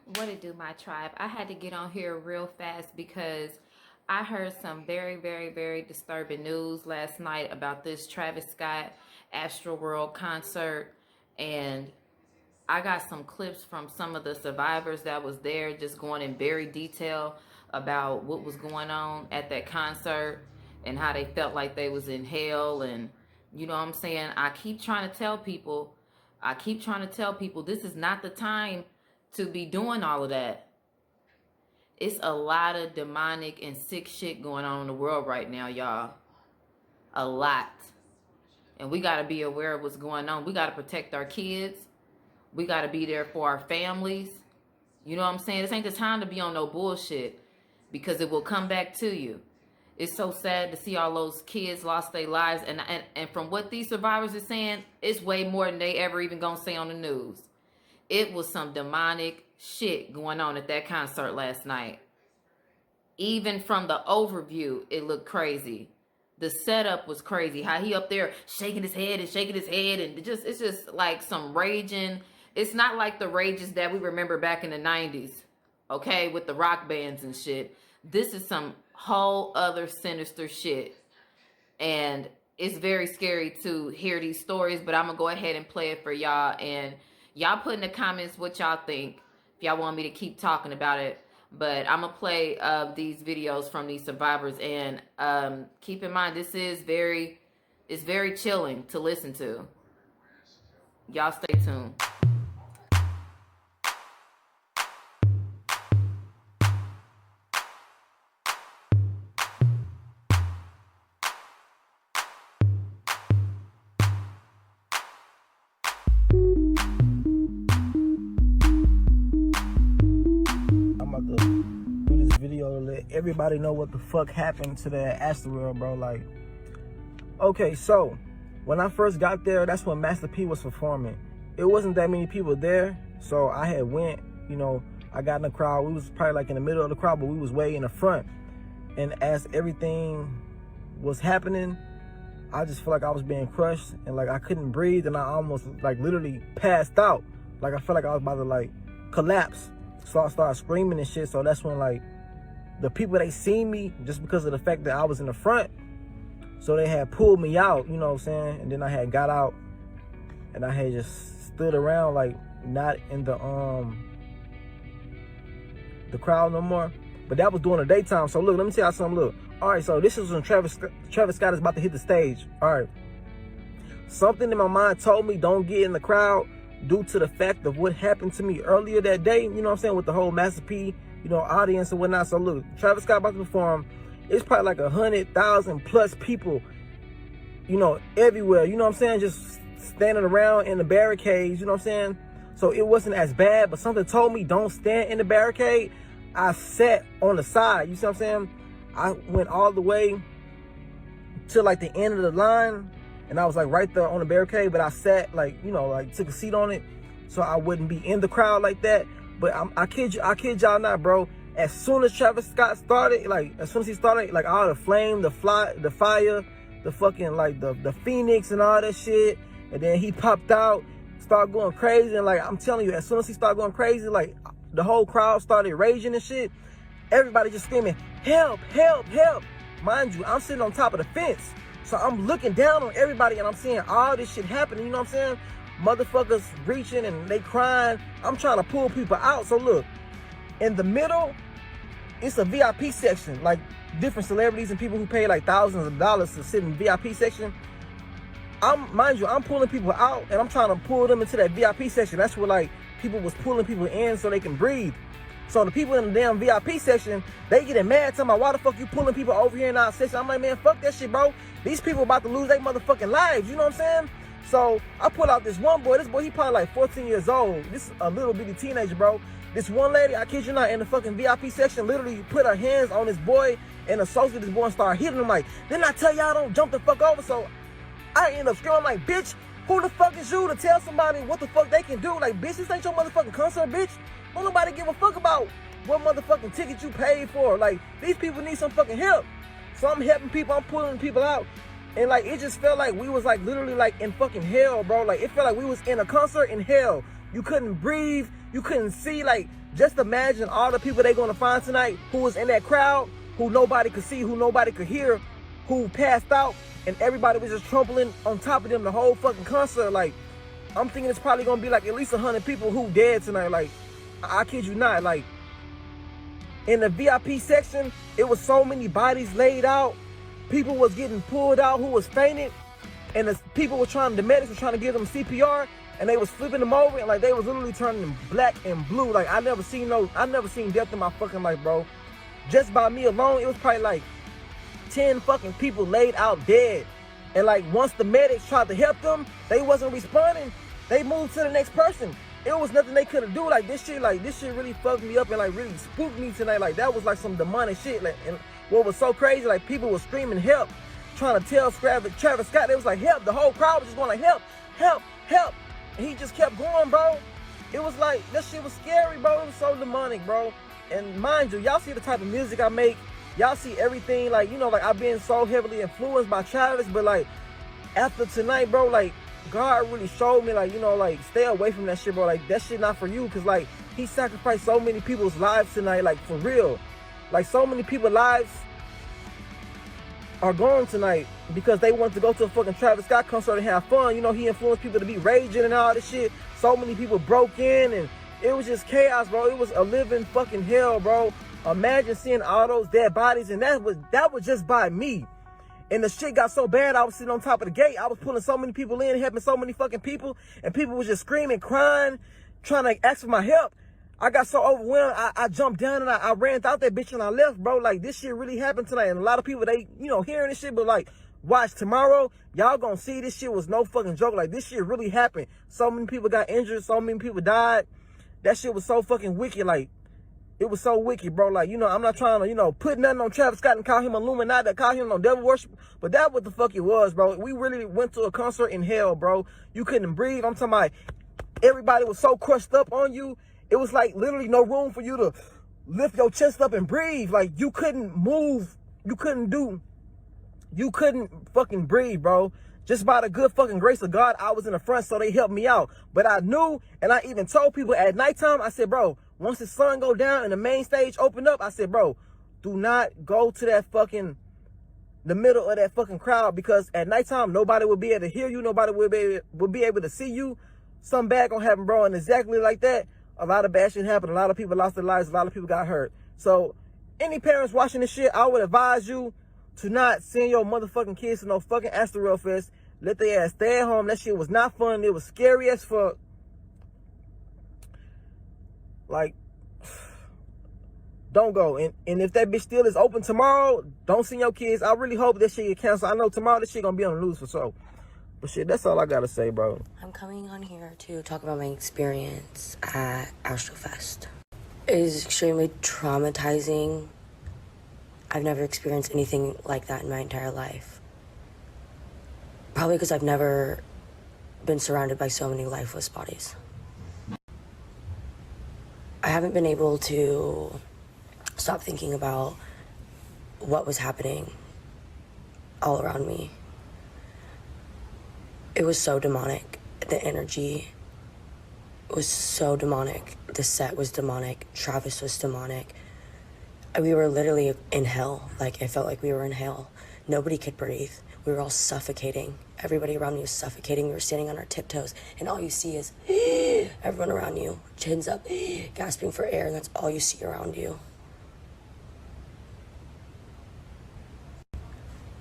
What it do, my tribe? I had to get on here real fast because I heard some very, very, very disturbing news last night about this Travis Scott Astroworld concert. And I got some clips from some of the survivors that was there, just going in very detail about what was going on at that concert and how they felt like they was in hell. And you know what I'm saying? I keep trying to tell people this is not the time to be doing all of that. It's a lot of demonic and sick shit going on in the world right now, y'all. A lot. And we got to be aware of what's going on. We got to protect our kids. We got to be there for our families. You know what I'm saying? This ain't the time to be on no bullshit, because it will come back to you. It's so sad to see all those kids lost their lives. And from what these survivors are saying, it's way more than they ever even gonna say on the news. It was some demonic shit going on at that concert last night. Even from the overview, it looked crazy. The setup was crazy. How he up there shaking his head and it's just like some raging. It's not like the rages that we remember back in the 90s, okay, with the rock bands and shit. This is some whole other sinister shit. And it's very scary to hear these stories, but I'm gonna go ahead and play it for y'all. And y'all put in the comments what y'all think, if y'all want me to keep talking about it. But I'm gonna play these videos from these survivors, and keep in mind it's very chilling to listen to. Y'all stay tuned. Video to let everybody know what the fuck happened to that Astroworld, bro. Like, okay, so when I first got there, that's when Master P was performing. It wasn't that many people there, so I had went, you know, I got in the crowd. We was probably like in the middle of the crowd, but we was way in the front. And as everything was happening, I just felt like I was being crushed, and like I couldn't breathe, and I almost like literally passed out. Like I felt like I was about to like collapse. So I started screaming and shit. So that's when like the people, they seen me just because of the fact that I was in the front. So they had pulled me out, you know what I'm saying? And then I had got out and I had just stood around, like not in the crowd no more. But that was during the daytime. So look, let me tell y'all something. Look, all right, so this is when Travis Scott is about to hit the stage. All right. Something in my mind told me don't get in the crowd due to the fact of what happened to me earlier that day, you know what I'm saying, with the whole Master P, you know, audience and whatnot. So look, Travis Scott about to perform. It's probably like 100,000 plus people, you know, everywhere. You know what I'm saying? Just standing around in the barricades, you know what I'm saying? So it wasn't as bad, but something told me don't stand in the barricade. I sat on the side, you see what I'm saying? I went all the way to like the end of the line, and I was like right there on the barricade, but I sat like, you know, like took a seat on it so I wouldn't be in the crowd like that. But I kid y'all not, bro. As soon as Travis Scott started, like as soon as he started, like all the flame, the fire, the fucking like the phoenix and all that shit, and then he popped out, started going crazy, and like I'm telling you, as soon as he started going crazy, like the whole crowd started raging and shit. Everybody just screaming, help, help, help. Mind you, I'm sitting on top of the fence, so I'm looking down on everybody and I'm seeing all this shit happening, you know what I'm saying? Motherfuckers reaching and they crying. I'm trying to pull people out. So look, in the middle, it's a VIP section, like different celebrities and people who pay like thousands of dollars to sit in the VIP section. Mind you, I'm pulling people out and I'm trying to pull them into that VIP section. That's where like people was pulling people in so they can breathe. So the people in the damn VIP section, they getting mad, talking about why the fuck you pulling people over here in our section. I'm like, man, fuck that shit, bro. These people about to lose their motherfucking lives, you know what I'm saying? So I pull out this one boy. This boy, he probably like 14 years old. This is a little bitty teenager, bro. This one lady, I kid you not, in the fucking VIP section, literally put her hands on this boy and associated this boy and started hitting him like, didn't I tell y'all don't jump the fuck over? So I end up screaming like, bitch, who the fuck is you to tell somebody what the fuck they can do? Like, bitch, this ain't your motherfucking concert, bitch. Don't nobody give a fuck about what motherfucking ticket you paid for. Like, these people need some fucking help. So I'm helping people, I'm pulling people out. And like, it just felt like we was like literally like in fucking hell, bro. Like, it felt like we was in a concert in hell. You couldn't breathe. You couldn't see, like, just imagine all the people they're gonna find tonight who was in that crowd, who nobody could see, who nobody could hear, who passed out, and everybody was just trampling on top of them the whole fucking concert. Like, I'm thinking it's probably gonna be like at least 100 people who dead tonight. Like, I kid you not. Like, in the VIP section, it was so many bodies laid out. People was getting pulled out who was fainted, and the medics were trying to give them CPR, and they was flipping them over, and like they was literally turning them black and blue. Like, I never seen death in my fucking life, bro. Just by me alone, it was probably like 10 fucking people laid out dead. And like, once the medics tried to help them, they wasn't responding. They moved to the next person. It was nothing they couldn't do. Like, this shit really fucked me up and like really spooked me tonight. Like, that was like some demonic shit. Like, and what was so crazy, like, people were screaming help, trying to tell Travis Scott. They was like, help. The whole crowd was just going like, help, help, help. And he just kept going, bro. It was like, that shit was scary, bro. It was so demonic, bro. And mind you, y'all see the type of music I make. Y'all see everything, like, you know, like, I've been so heavily influenced by Travis, but like, after tonight, bro, like, God really showed me, like, you know, like, stay away from that shit, bro. Like, that shit not for you, because like, he sacrificed so many people's lives tonight, like, for real. Like, so many people's lives are gone tonight because they want to go to a fucking Travis Scott concert and have fun. You know, he influenced people to be raging and all this shit. So many people broke in, and it was just chaos, bro. It was a living fucking hell, bro. Imagine seeing all those dead bodies, and that was just by me. And the shit got so bad, I was sitting on top of the gate. I was pulling so many people in, helping so many fucking people, and people was just screaming, crying, trying to ask for my help. I got so overwhelmed, I jumped down and I ran out that bitch and I left, bro. Like, this shit really happened tonight. And a lot of people, they, you know, hearing this shit, but like, watch tomorrow, y'all gonna see this shit was no fucking joke. Like, this shit really happened. So many people got injured, so many people died. That shit was so fucking wicked. Like, it was so wicked, bro. Like, you know, I'm not trying to, you know, put nothing on Travis Scott and call him Illuminati, call him no devil worship, but that what the fuck it was, bro. We really went to a concert in hell, bro. You couldn't breathe. I'm talking about everybody was so crushed up on you. It was like literally no room for you to lift your chest up and breathe. Like, you couldn't move. You couldn't fucking breathe, bro. Just by the good fucking grace of God, I was in the front, so they helped me out. But I knew, and I even told people at nighttime, I said, bro, once the sun go down and the main stage opened up, I said, bro, do not go to that fucking, the middle of that fucking crowd, because at nighttime, nobody will be able to hear you. Nobody will be able to see you. Something bad gonna happen, bro. And exactly like that, a lot of bad shit happened. A lot of people lost their lives. A lot of people got hurt. So any parents watching this shit, I would advise you to not send your motherfucking kids to no fucking Astroworld Fest. Let their ass stay at home. That shit was not fun. It was scary as fuck. Like, don't go. And if that bitch still is open tomorrow, don't send your kids. I really hope that shit get canceled. I know tomorrow this shit gonna be on the news for sure. But shit, that's all I gotta say, bro. I'm coming on here to talk about my experience at Astrofest. It is extremely traumatizing. I've never experienced anything like that in my entire life. Probably because I've never been surrounded by so many lifeless bodies. I haven't been able to stop thinking about what was happening all around me. It was so demonic. The energy was so demonic. The set was demonic. Travis was demonic. We were literally in hell. Like, it felt like we were in hell. Nobody could breathe. We were all suffocating. Everybody around me was suffocating. We were standing on our tiptoes, and all you see is everyone around you, chins up, gasping for air, and that's all you see around you.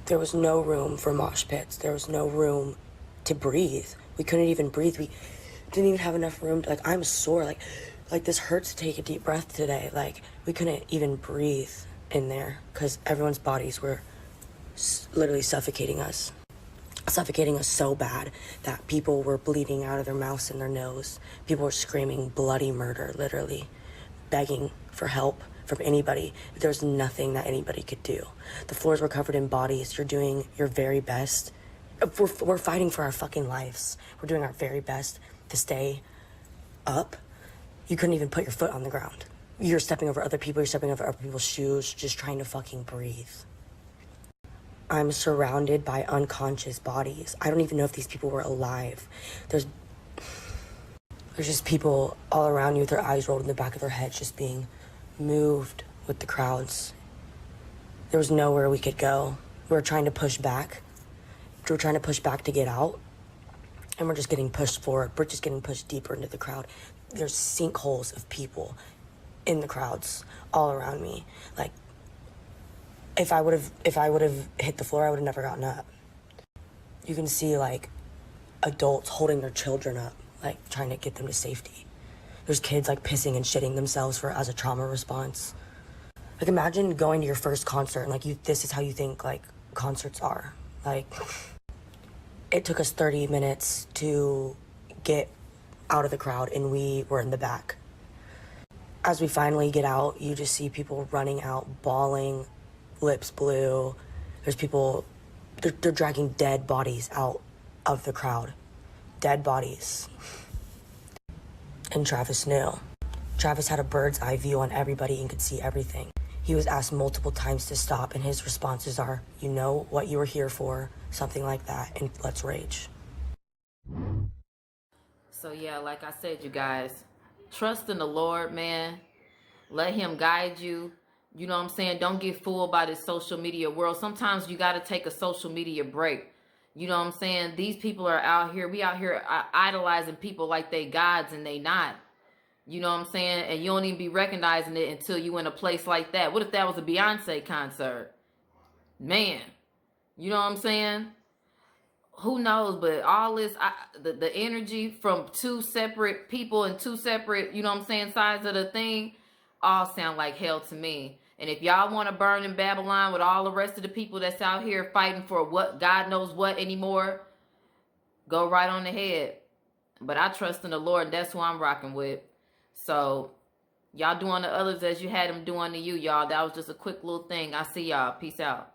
There was no room for mosh pits. There was no room to breathe. We couldn't even breathe. We didn't even have enough room to, like, I'm sore. Like this hurts to take a deep breath today. Like, we couldn't even breathe in there because everyone's bodies were literally suffocating us so bad that people were bleeding out of their mouths and their nose. People were screaming bloody murder, literally begging for help from anybody. There's nothing that anybody could do. The floors were covered in bodies. You're doing your very best. We're fighting for our fucking lives. We're doing our very best to stay up. You couldn't even put your foot on the ground. You're stepping over other people. You're stepping over other people's shoes, just trying to fucking breathe. I'm surrounded by unconscious bodies. I don't even know if these people were alive. There's just people all around you with their eyes rolled in the back of their heads, just being moved with the crowds. There was nowhere we could go. We were trying to push back. We were trying to push back to get out, and we're just getting pushed forward. We're just getting pushed deeper into the crowd. There's sinkholes of people in the crowds all around me. Like, if I would have hit the floor, I would have never gotten up. You can see like adults holding their children up, like trying to get them to safety. There's kids like pissing and shitting themselves as a trauma response. Like, imagine going to your first concert and like this is how you think like concerts are. Like, it took us 30 minutes to get out of the crowd, and we were in the back. As we finally get out, you just see people running out, bawling, lips blue. There's people, they're dragging dead bodies out of the crowd. Dead bodies. And Travis knew. Travis had a bird's eye view on everybody and could see everything. He was asked multiple times to stop, and his responses are, "You know what you were here for," something like that, and let's rage. So yeah, like I said, you guys, trust in the Lord, man. Let him guide you. You know what I'm saying? Don't get fooled by this social media world. Sometimes you got to take a social media break. You know what I'm saying? These people are out here. We out here idolizing people like they gods, and they not. You know what I'm saying? And you don't even be recognizing it until you in a place like that. What if that was a Beyonce concert? Man, you know what I'm saying? Who knows? But all this, the energy from two separate people and two separate, you know what I'm saying, sides of the thing, all sound like hell to me. And if y'all want to burn in Babylon with all the rest of the people that's out here fighting for what God knows what anymore, go right on ahead. But I trust in the Lord, and that's who I'm rocking with. So y'all do unto others as you had them do unto you, y'all. That was just a quick little thing. I see y'all. Peace out.